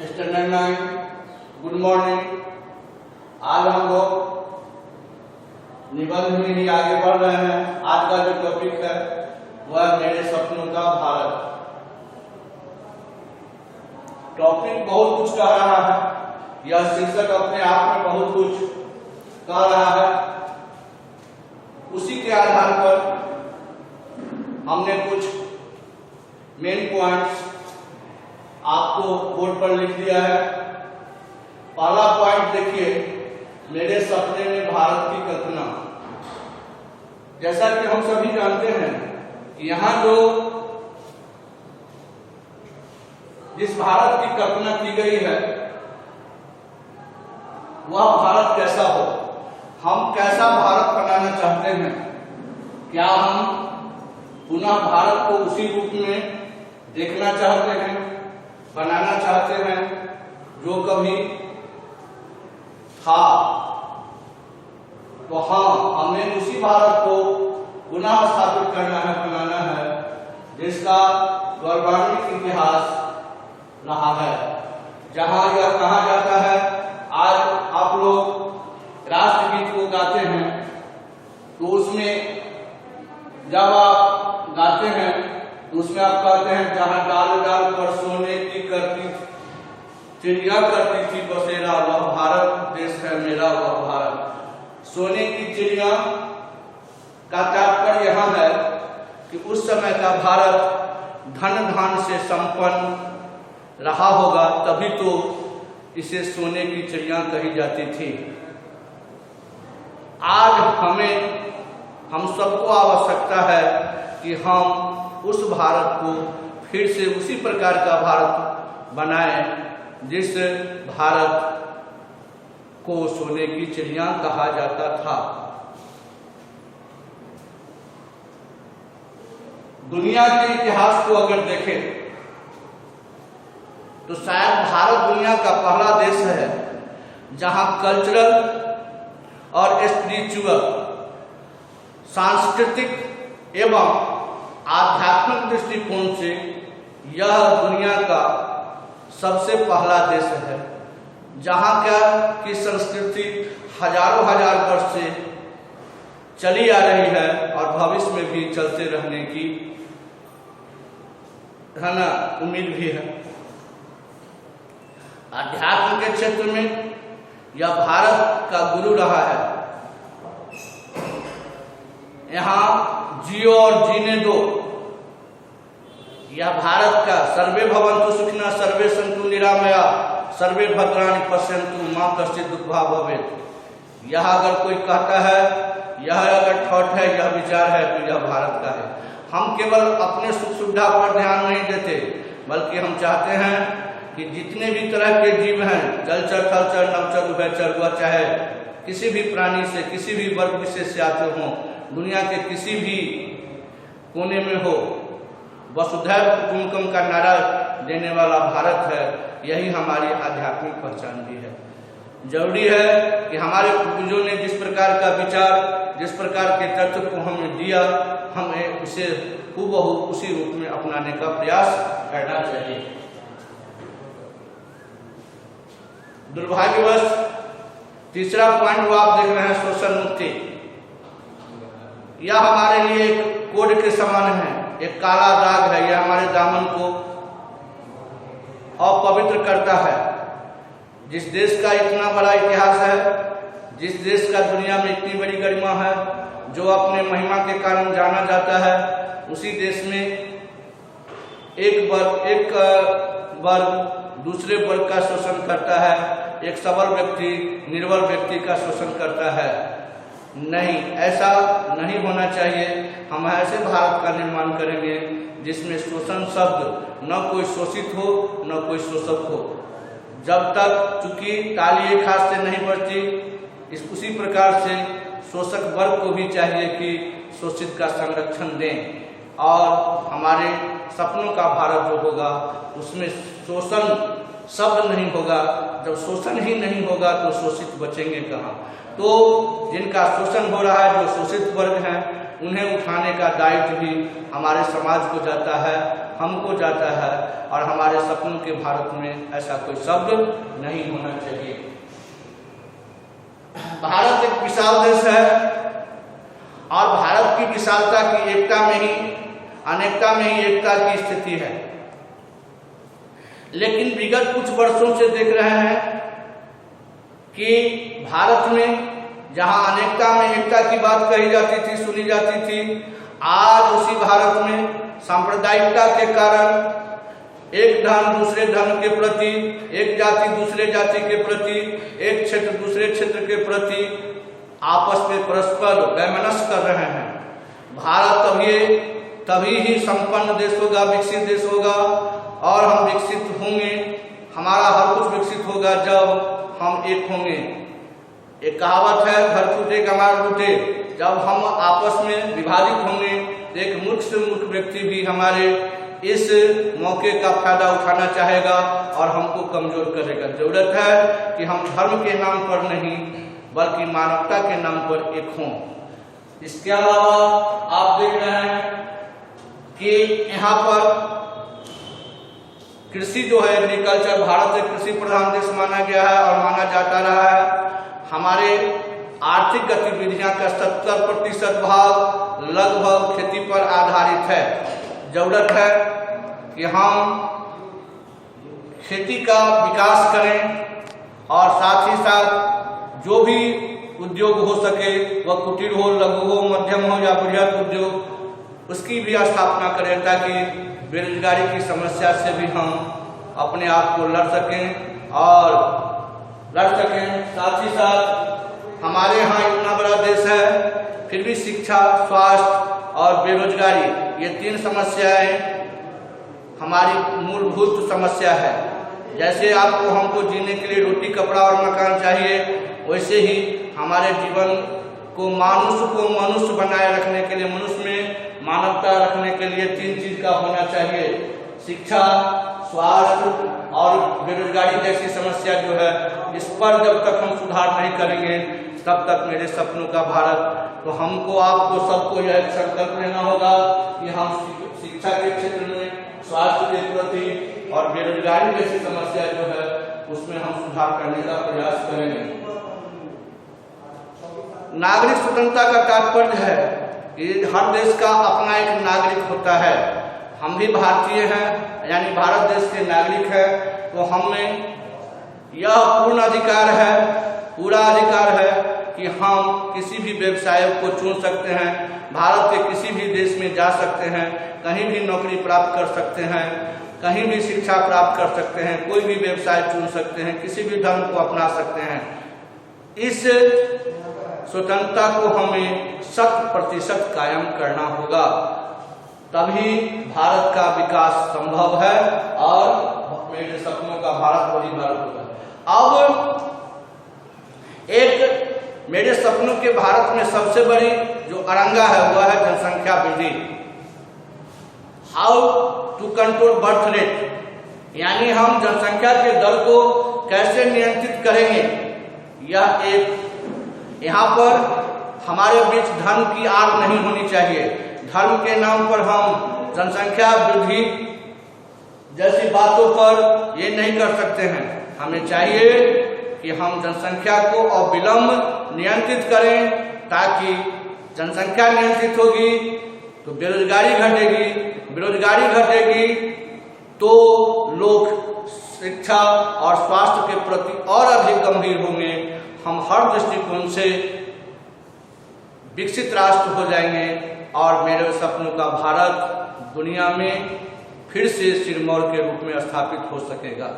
Standard 9 good morning. आज हम लोग निबंध में ही आगे बढ़ रहे हैं। आज का जो टॉपिक है वह मेरे सपनों का भारत। टॉपिक बहुत कुछ कह रहा है, यह शीर्षक अपने आप में बहुत कुछ कह रहा है। उसी के आधार पर हमने कुछ मेन पॉइंट्स आपको बोर्ड पर लिख दिया है। पहला पॉइंट देखिए, मेरे सपने में भारत की कल्पना। जैसा कि हम सभी जानते हैं कि यहाँ जो जिस भारत की कल्पना की गई है वह भारत कैसा हो, हम कैसा भारत बनाना चाहते हैं। क्या हम पुनः भारत को उसी रूप में देखना चाहते हैं, बनाना चाहते हैं जो कभी था। तो हाँ, हमें उसी भारत को पुनः स्थापित करना है, बनाना है जिसका गौरवान्वित इतिहास रहा है। जहां यह कहा जाता है, आज आप लोग राष्ट्रगीत को गाते हैं तो उसमें जब आप गाते हैं तो उसमें आप कहते हैं जहां डाल डाल पर सोने की करती चिड़िया करती थी बसेरा, वह भारत देश है मेरा, वह भारत। सोने की चिड़िया का तात्पर्य यहाँ है कि उस समय का भारत धन धान से संपन्न रहा होगा, तभी तो इसे सोने की चिड़िया कही जाती थी। आज हम सबको आवश्यकता है कि हम उस भारत को फिर से उसी प्रकार का भारत बनाएं जिस भारत को सोने की चिड़िया कहा जाता था। दुनिया के इतिहास को अगर देखें तो शायद भारत दुनिया का पहला देश है जहां कल्चरल और स्पिरिचुअल, सांस्कृतिक एवं आध्यात्मिक दृष्टिकोण से यह दुनिया का सबसे पहला देश है जहां की संस्कृति हजारों हजार वर्ष से चली आ रही है और भविष्य में भी चलते रहने की उम्मीद भी है। अध्यात्म के क्षेत्र में यह भारत का गुरु रहा है। यहाँ जियो और जीने दो, यह भारत का सर्वे भवन्तु सुखिनः सर्वे सन्तु निरामया सर्वे भद्राणि पश्यन्तु मा कश्चित् दुःखभाग् भवेत्। यह अगर कोई कहता है, यह अगर थॉट है, यह विचार है तो यह भारत का है। हम केवल अपने सुख सुविधा पर ध्यान नहीं देते, बल्कि हम चाहते हैं कि जितने भी तरह के जीव हैं, जलचर थलचर नभचर उभयचर, वह चाहे किसी भी प्राणी से किसी भी वर्ग विशेष से आते हों, दुनिया के किसी भी कोने में हो, वसुधैव कुटुम्बकम का नारा देने वाला भारत है। यही हमारी आध्यात्मिक पहचान भी है। जरूरी है कि हमारे पूर्वजों ने जिस प्रकार का विचार, जिस प्रकार के तत्व को हमें दिया, हमें उसे हूबहू उसी रूप में अपनाने का प्रयास करना चाहिए। दुर्भाग्यवश तीसरा पॉइंट वो आप देख रहे हैं, शोषण मुक्ति। यह हमारे लिए एक कोड के समान है, एक काला दाग है। यह हमारे दामन को अपवित्र करता है। जिस देश का इतना बड़ा इतिहास है, जिस देश का दुनिया में इतनी बड़ी गरिमा है, जो अपने महिमा के कारण जाना जाता है, उसी देश में एक वर्ग दूसरे वर्ग का शोषण करता है, एक सबल व्यक्ति निर्बल व्यक्ति का शोषण करता है। नहीं, ऐसा नहीं होना चाहिए। हम ऐसे भारत का निर्माण करेंगे जिसमें शोषण शब्द न कोई शोषित हो न कोई शोषक हो। जब तक चूंकि ताली एक हाथ से नहीं बढ़ती, उसी प्रकार से शोषक वर्ग को भी चाहिए कि शोषित का संरक्षण दें। और हमारे सपनों का भारत जो होगा उसमें शोषण शब्द नहीं होगा। जब शोषण ही नहीं होगा तो शोषित बचेंगे कहाँ। तो जिनका शोषण हो रहा है, जो शोषित वर्ग हैं, उन्हें उठाने का दायित्व भी हमारे समाज को जाता है। हमको जाता है, और हमारे सपनों के भारत में ऐसा कोई शब्द नहीं होना चाहिए। भारत एक विशाल देश है, और भारत की विशालता की एकता में ही, अनेकता में ही एकता की स्थिति है। लेकिन विगत कुछ वर्षों से देख रहे हैं कि भारत में जहां अनेकता में एकता की बात कही जाती थी, सुनी जाती थी, आज उसी भारत में सांप्रदायिकता के कारण एक धर्म दूसरे धर्म के प्रति, एक जाति दूसरे जाति के प्रति, एक क्षेत्र दूसरे क्षेत्र के प्रति आपस में परस्पर वैमनस्य कर रहे हैं। भारत तभी ही संपन्न देश होगा, विकसित देश होगा, और हम विकसित होंगे, हमारा हर कुछ विकसित होगा जब हम एक होंगे। एक कहावत है, घर टूटे कमार टूटे। जब हम आपस में विभाजित होंगे तो एक मूर्ख से मूर्ख व्यक्ति भी हमारे इस मौके का फायदा उठाना चाहेगा और हमको कमजोर करेगा। जरूरत है कि हम धर्म के नाम पर नहीं बल्कि मानवता के नाम पर एक हों। इसके अलावा आप देख रहे हैं कि यहाँ पर कृषि जो है, एग्रीकल्चर, भारत एक कृषि प्रधान देश माना गया है और माना जाता रहा है। हमारे आर्थिक गतिविधियां का 70% भाग लगभग खेती पर आधारित है। जरूरत है कि हम खेती का विकास करें और साथ ही साथ जो भी उद्योग हो सके, वह कुटीर हो, लघु हो, मध्यम हो या बृहद उद्योग, उसकी भी स्थापना करें ताकि बेरोजगारी की समस्या से भी हम अपने आप को लड़ सकें और साथ ही साथ हमारे यहाँ इतना बड़ा देश है, फिर भी शिक्षा, स्वास्थ्य और बेरोजगारी, ये 3 समस्याएं हमारी मूलभूत समस्या है। जैसे आपको हमको जीने के लिए रोटी, कपड़ा और मकान चाहिए, वैसे ही हमारे जीवन को मनुष्य बनाए रखने के लिए, मनुष्य में मानवता रखने के लिए 3 चीज का होना चाहिए: शिक्षा, स्वास्थ्य और बेरोजगारी जैसी समस्या जो है, इस पर जब तक हम सुधार नहीं करेंगे तब तक मेरे सपनों का भारत। तो हमको, आपको, सबको यह संकल्प लेना होगा कि हम शिक्षा के क्षेत्र में, स्वास्थ्य के प्रति और बेरोजगारी जैसी समस्या जो है उसमें हम सुधार करने का प्रयास करेंगे। नागरिक स्वतंत्रता का तात्पर्य है कि हर देश का अपना एक नागरिक होता है। हम भी भारतीय हैं, यानी भारत देश के नागरिक हैं, तो हमें यह पूरा अधिकार है कि हम किसी भी व्यवसाय को चुन सकते हैं, भारत के किसी भी देश में जा सकते हैं, कहीं भी नौकरी प्राप्त कर सकते हैं, कहीं भी शिक्षा प्राप्त कर सकते हैं, कोई भी व्यवसाय चुन सकते हैं, किसी भी धर्म को अपना सकते हैं। इस स्वतंत्रता को हमें 100% कायम करना होगा, तभी भारत का विकास संभव है और मेरे सपनों का भारत वही भारत होगा। अब एक मेरे सपनों के भारत में सबसे बड़ी जो अरंगा है वह है जनसंख्या वृद्धि। How to control birth rate, यानी हम जनसंख्या के दर को कैसे नियंत्रित करेंगे। यह एक, यहाँ पर हमारे बीच धर्म की आड़ नहीं होनी चाहिए। धर्म के नाम पर हम जनसंख्या वृद्धि जैसी बातों पर ये नहीं कर सकते हैं। हमें चाहिए कि हम जनसंख्या को अविलंब नियंत्रित करें, ताकि जनसंख्या नियंत्रित होगी तो बेरोजगारी घटेगी, बेरोजगारी घटेगी तो लोग शिक्षा और स्वास्थ्य के प्रति और अधिक गंभीर होंगे। हम हर दृष्टिकोण से विकसित राष्ट्र हो जाएंगे और मेरे सपनों का भारत दुनिया में फिर से सिरमौर के रूप में स्थापित हो सकेगा।